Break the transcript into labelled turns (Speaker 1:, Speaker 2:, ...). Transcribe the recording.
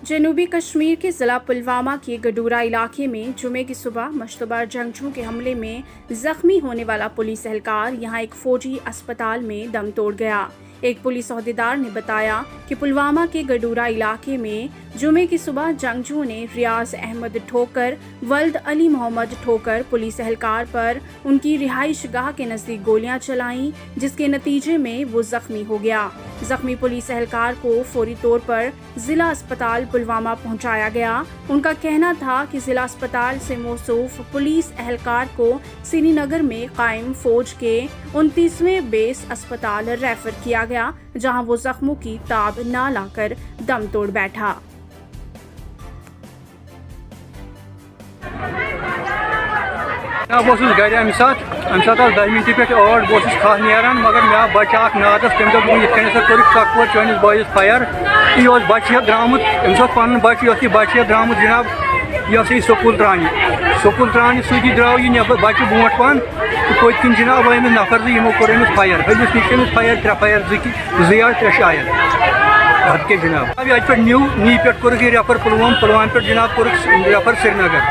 Speaker 1: जनूबी कश्मीर के ज़िला पुलवामा के गडूरा इलाके में जुमे की सुबह मुश्तबा जंगजू के हमले में जख्मी होने वाला पुलिस एहलकार यहां एक फौजी अस्पताल में दम तोड़ गया। एक पुलिस अहदेदार ने बताया कि पुलवामा के गडूरा इलाके में जुमे की सुबह जंगजू ने रियाज अहमद ठोकर, वल्द अली मोहम्मद ठोकर पुलिस एहलकार पर उनकी रिहाइश गाह के नज़दीक गोलियां चलाईं, जिसके नतीजे में वो जख्मी हो गया। जख्मी पुलिस एहलकार को फौरी तौर पर जिला अस्पताल पुलवामा पहुंचाया गया। उनका कहना था कि जिला अस्पताल से मौसूफ पुलिस एहलकार को श्रीनगर में कायम फौज के 29वें बेस अस्पताल रेफर किया गया, जहां वो जख्मों की ताब न लाकर दम तोड़ बैठा।
Speaker 2: बहुत गर अमे सात 10 मिनट पे 8 बहुत खा नान, मगर मे बच्चा नादस तम दोप कर चकोर चनिस बॉयस फायर। यह बच्चे द्रामुत अम्स पन बच्चे बच्चे द्रामुत जनाब यह स्कूल त्रान सी द्राव यह नबर बच्चे ब्रोट पन तो पत्किन जनाब अमिस नफर यमो कोर अमिस फायर हलिस निश फायर 3 फायर 2 या 3 शायद हद के जनाब। अब अत पे नी पे कोर रेफर पुलवाम पे जनाब कोर रेफर श्रीनगर।